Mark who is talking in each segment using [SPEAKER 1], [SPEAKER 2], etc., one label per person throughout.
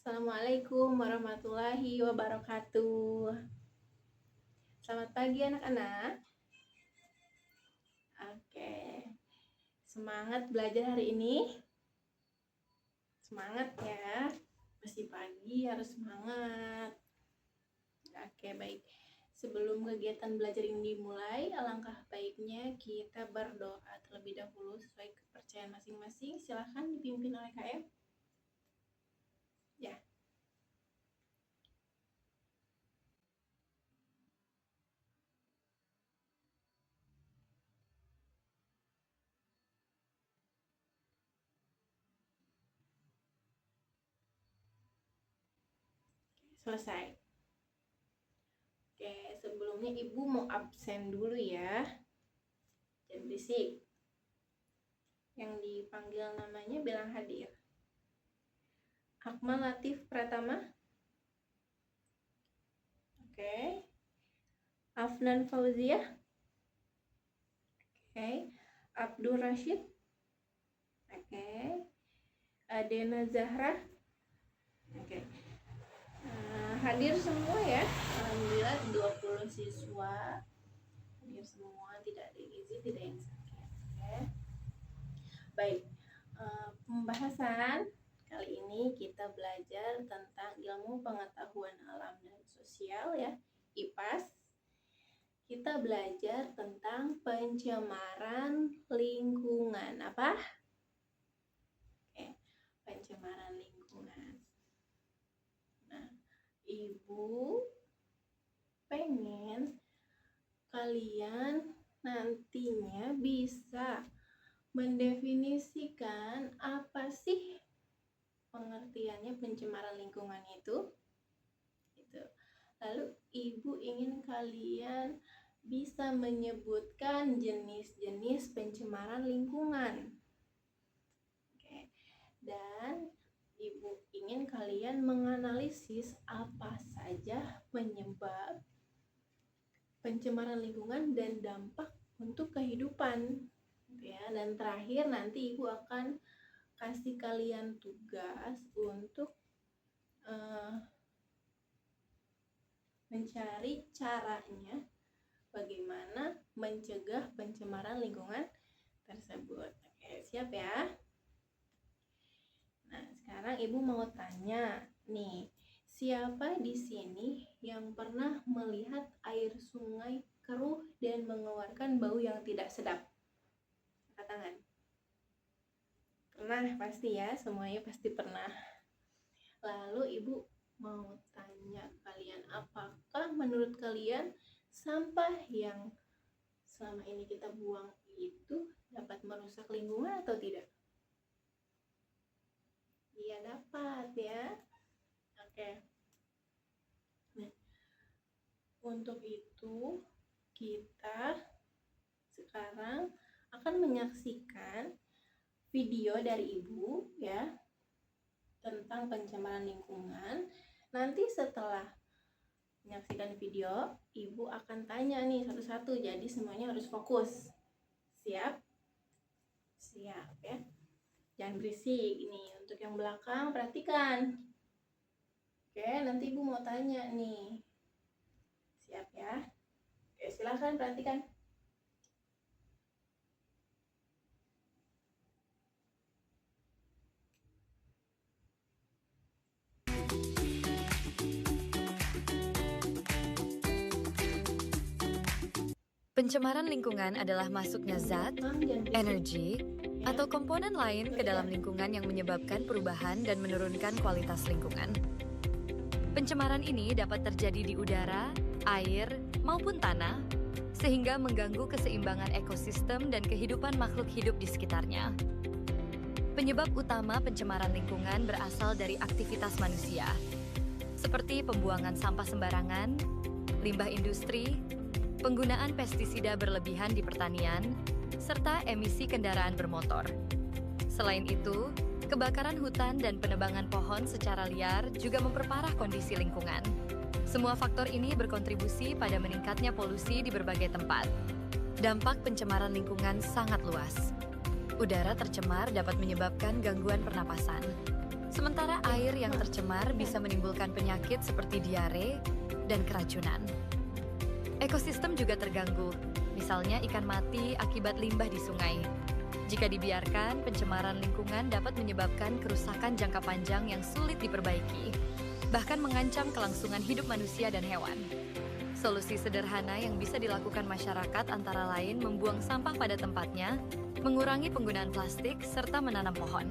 [SPEAKER 1] Assalamualaikum warahmatullahi wabarakatuh. Selamat pagi anak-anak. Oke, semangat belajar hari ini. Semangat ya, masih pagi harus semangat. Oke, baik. Sebelum kegiatan belajar ini dimulai, alangkah baiknya kita berdoa terlebih dahulu sesuai kepercayaan masing-masing. Silahkan dipimpin oleh KM. Ya. Selesai. Oke, sebelumnya Ibu mau absen dulu ya. Jangan berisik. Yang dipanggil namanya bilang hadir. Akmal Latif Pratama. Oke. Afnan Fauzia. Oke. Abdul Rashid. Oke. Adena Zahra. Oke. Hadir semua ya. Alhamdulillah 20 siswa hadir semua, tidak ada yang izin, tidak yang sakit. Oke. Baik. Pembahasan kali ini kita belajar tentang ilmu pengetahuan alam dan sosial ya, IPAS. Kita belajar tentang pencemaran lingkungan. Apa? Oke, pencemaran lingkungan. Nah, Ibu pengen kalian nantinya bisa mendefinisikan apa sih pengertiannya pencemaran lingkungan itu. Gitu. Lalu Ibu ingin kalian bisa menyebutkan jenis-jenis pencemaran lingkungan. Oke. Dan Ibu ingin kalian menganalisis apa saja penyebab pencemaran lingkungan dan dampak untuk kehidupan. Ya, dan terakhir nanti Ibu akan kasih kalian tugas untuk mencari caranya bagaimana mencegah pencemaran lingkungan tersebut. Oke, siap ya? Nah, sekarang Ibu mau tanya nih, siapa di sini yang pernah melihat air sungai keruh dan mengeluarkan bau yang tidak sedap? Angkat tangan. Pernah pasti ya, semuanya pasti pernah. Lalu Ibu mau tanya kalian, apakah menurut kalian sampah yang selama ini kita buang itu dapat merusak lingkungan atau tidak? Iya, dapat ya. Oke. Nah, untuk itu kita sekarang akan menyaksikan video dari Ibu ya tentang pencemaran lingkungan. Nanti setelah menyaksikan video, Ibu akan tanya nih satu-satu, jadi semuanya harus fokus. Siap? Siap ya. Jangan berisik. Nih, untuk yang belakang perhatikan. Oke, nanti Ibu mau tanya nih. Siap ya? Oke, silahkan perhatikan.
[SPEAKER 2] Pencemaran lingkungan adalah masuknya zat, energi, atau komponen lain ke dalam lingkungan yang menyebabkan perubahan dan menurunkan kualitas lingkungan. Pencemaran ini dapat terjadi di udara, air, maupun tanah, sehingga mengganggu keseimbangan ekosistem dan kehidupan makhluk hidup di sekitarnya. Penyebab utama pencemaran lingkungan berasal dari aktivitas manusia, seperti pembuangan sampah sembarangan, limbah industri, penggunaan pestisida berlebihan di pertanian, serta emisi kendaraan bermotor. Selain itu, kebakaran hutan dan penebangan pohon secara liar juga memperparah kondisi lingkungan. Semua faktor ini berkontribusi pada meningkatnya polusi di berbagai tempat. Dampak pencemaran lingkungan sangat luas. Udara tercemar dapat menyebabkan gangguan pernapasan, Sementara air yang tercemar bisa menimbulkan penyakit seperti diare dan keracunan. Ekosistem juga terganggu, misalnya ikan mati akibat limbah di sungai. Jika dibiarkan, pencemaran lingkungan dapat menyebabkan kerusakan jangka panjang yang sulit diperbaiki, bahkan mengancam kelangsungan hidup manusia dan hewan. Solusi sederhana yang bisa dilakukan masyarakat antara lain membuang sampah pada tempatnya, mengurangi penggunaan plastik, serta menanam pohon.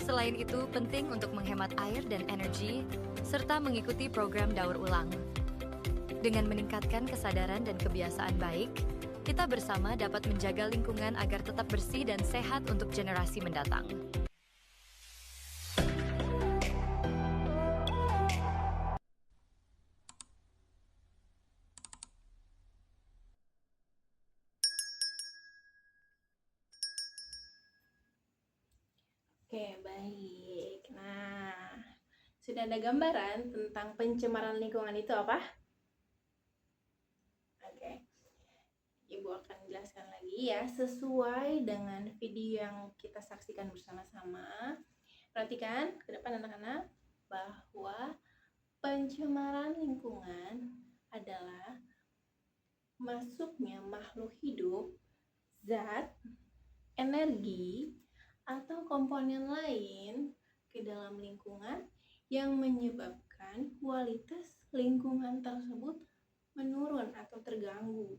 [SPEAKER 2] Selain itu, penting untuk menghemat air dan energi, serta mengikuti program daur ulang. Dengan meningkatkan kesadaran dan kebiasaan baik, kita bersama dapat menjaga lingkungan agar tetap bersih dan sehat untuk generasi mendatang.
[SPEAKER 1] Oke, baik. Nah, sudah ada gambaran tentang pencemaran lingkungan itu apa? Oke. Ibu akan jelaskan lagi ya, sesuai dengan video yang kita saksikan bersama-sama. Perhatikan ke depan anak-anak bahwa pencemaran lingkungan adalah masuknya makhluk hidup, zat, energi, atau komponen lain ke dalam lingkungan yang menyebabkan kualitas lingkungan tersebut menurun atau terganggu.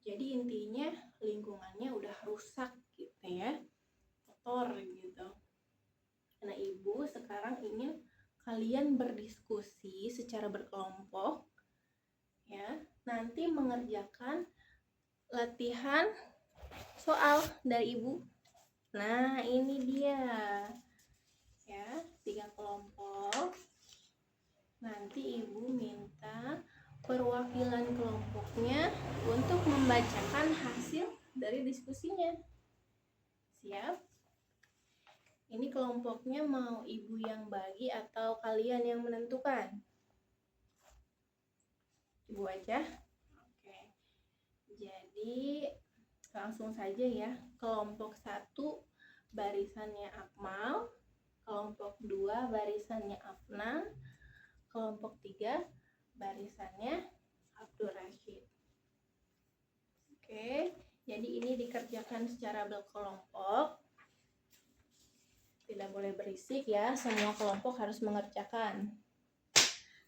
[SPEAKER 1] Jadi intinya lingkungannya udah rusak gitu ya, kotor gitu. Nah, Ibu sekarang ingin kalian berdiskusi secara berkelompok ya, nanti mengerjakan latihan soal dari Ibu. Nah, ini dia ya, 3 kelompok. Nanti Ibu minta perwakilan kelompoknya untuk membacakan hasil dari diskusinya. Siap? Ini kelompoknya mau Ibu yang bagi atau kalian yang menentukan? Ibu aja? Oke. Jadi langsung saja ya. Kelompok 1 barisannya Akmal, kelompok 2 barisannya Afnan, kelompok 3 barisannya Abdul Rashid. Oke, jadi ini dikerjakan secara berkelompok. Tidak boleh berisik ya, semua kelompok harus mengerjakan.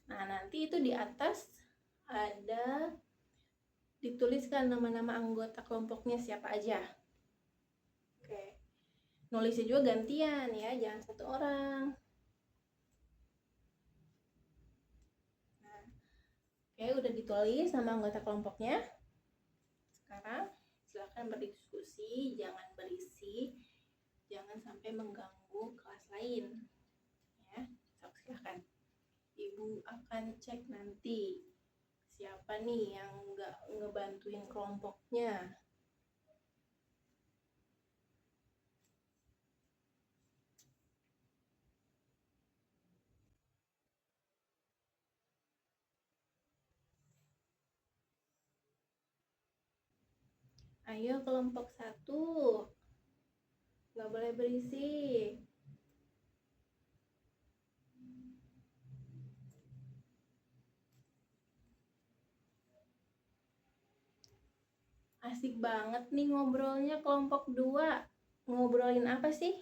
[SPEAKER 1] Nah, nanti itu di atas ada dituliskan nama-nama anggota kelompoknya siapa aja. Oke. Nulisnya juga gantian ya, jangan satu orang. Nah, oke, udah ditulis nama anggota kelompoknya. Sekarang silakan berdiskusi, jangan berisik, jangan sampai mengganggu kelas lain. Ya, silakan. Ibu akan cek nanti siapa nih yang nggak ngebantuin kelompoknya. Ayo kelompok 1, nggak boleh berisik. Asik banget nih ngobrolnya kelompok 2. Ngobrolin apa sih?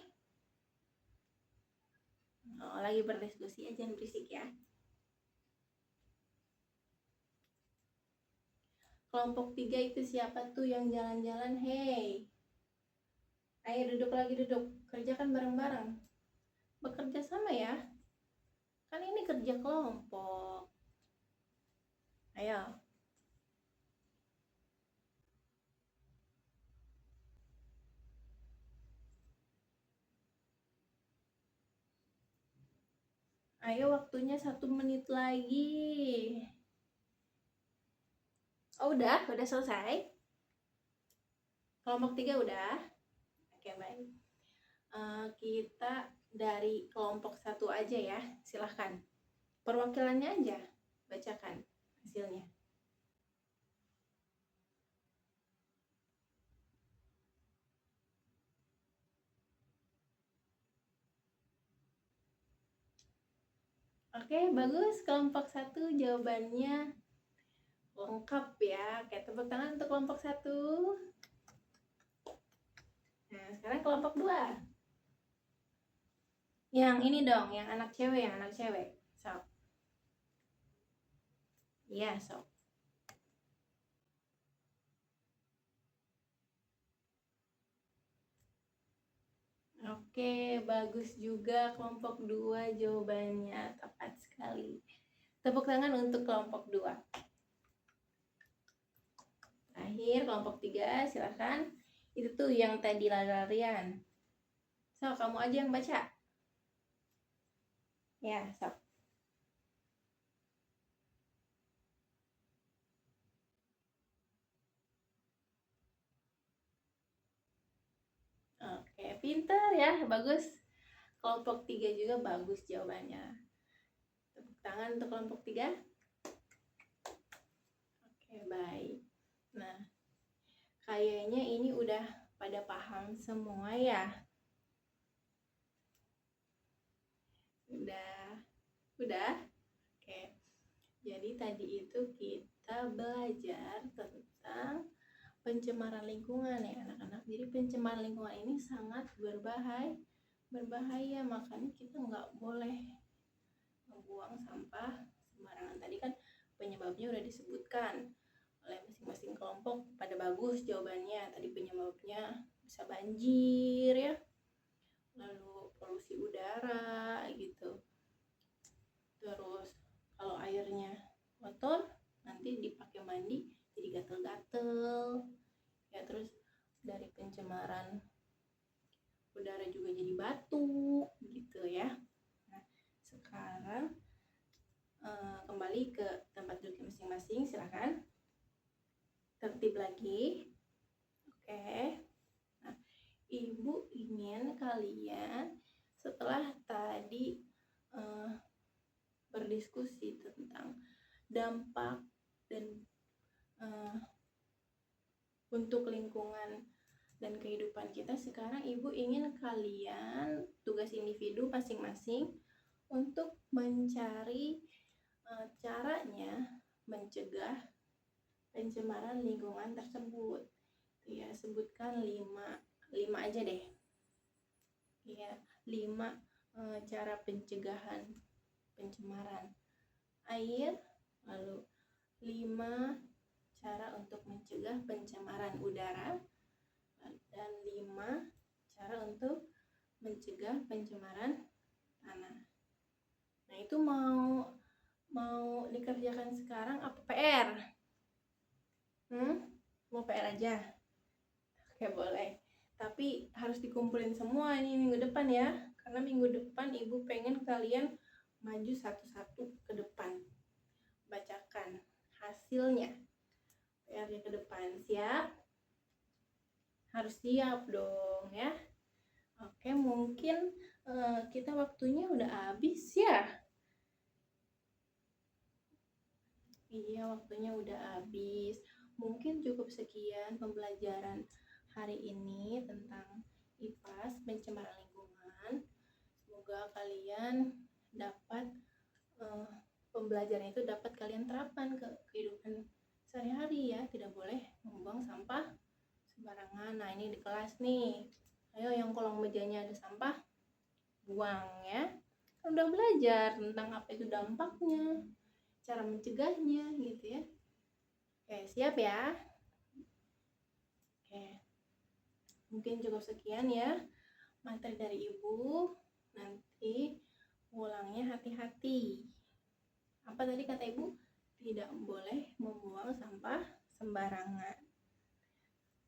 [SPEAKER 1] Oh, lagi berdiskusi aja, jangan berisik ya. Kelompok 3 itu siapa tuh yang jalan-jalan? Hey, ayo duduk lagi, duduk. Kerjakan bareng-bareng. Bekerja sama ya. Kan ini kerja kelompok. Ayo. Ayo, waktunya 1 menit lagi. Oh, udah selesai. Kelompok 3 udah. Oke, baik. Kita dari kelompok 1 aja ya. Silahkan. Perwakilannya aja bacakan hasilnya. Oke, bagus. Kelompok 1 jawabannya lengkap ya. Oke, tepuk tangan untuk kelompok 1. Nah, sekarang kelompok 2. Yang ini dong, yang anak cewek. Sok. Iya, sok. Oke, bagus juga kelompok 2 jawabannya. Tepat sekali. Tepuk tangan untuk kelompok 2. Terakhir, kelompok 3, silakan. Itu tuh yang tadi lari-larian. So, kamu aja yang baca. Ya, sok. Oke, pintar ya, bagus. Kelompok 3 juga bagus jawabannya. Tepuk tangan untuk kelompok 3. Oke, baik. Nah, kayaknya ini udah pada paham semua ya. Udah? Oke. Jadi tadi itu kita belajar tentang pencemaran lingkungan ya anak-anak. Jadi pencemaran lingkungan ini sangat berbahaya, makanya kita nggak boleh membuang sampah sembarangan. Tadi kan penyebabnya udah disebutkan oleh masing-masing kelompok, pada bagus jawabannya. Tadi penyebabnya bisa banjir ya, lalu polusi udara gitu. Terus kalau airnya kotor nanti dipakai mandi jadi gatel-gatel ya. Terus dari pencemaran udara juga jadi batuk gitu ya. Nah, sekarang kembali ke tempat duduk masing-masing, silakan tertib lagi. Oke. Nah, Ibu ingin kalian setelah tadi berdiskusi tentang dampak dan untuk lingkungan dan kehidupan kita, sekarang Ibu ingin kalian tugas individu masing-masing untuk mencari caranya mencegah pencemaran lingkungan tersebut. Ya, sebutkan 5 aja deh. Ya, 5 cara pencegahan pencemaran air, lalu 5 cara untuk mencegah pencemaran udara, dan 5 cara untuk mencegah pencemaran tanah. Nah, itu mau dikerjakan sekarang apa PR? Mau PR aja? Oke, boleh. Tapi harus dikumpulin semua ini minggu depan ya, karena minggu depan Ibu pengen kalian maju satu-satu ke depan, bacakan hasilnya PR-nya ke depan. Siap? Harus siap dong ya. Oke, mungkin kita waktunya udah habis ya. Iya, waktunya udah habis. Mungkin cukup sekian pembelajaran hari ini tentang IPAS, pencemaran lingkungan. Semoga kalian dapat pembelajaran itu dapat kalian terapkan ke kehidupan sehari-hari ya. Tidak boleh membuang sampah sembarangan. Nah, ini di kelas nih, ayo yang kolong mejanya ada sampah, buang ya. Udah belajar tentang apa itu dampaknya, cara mencegahnya gitu ya. Oke, siap ya? Oke, mungkin cukup sekian ya materi dari Ibu. Nanti pulangnya hati-hati. Apa tadi kata Ibu? Tidak boleh membuang sampah sembarangan.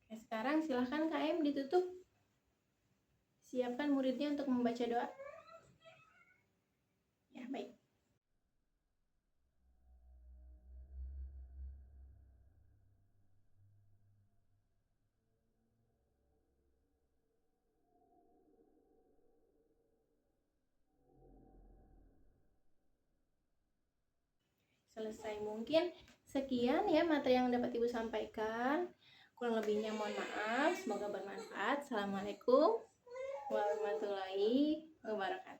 [SPEAKER 1] Oke, sekarang silahkan KM ditutup. Siapkan muridnya untuk membaca doa. Ya, baik. Selesai. Mungkin sekian ya materi yang dapat Ibu sampaikan. Kurang lebihnya mohon maaf. Semoga bermanfaat. Assalamualaikum warahmatullahi wabarakatuh.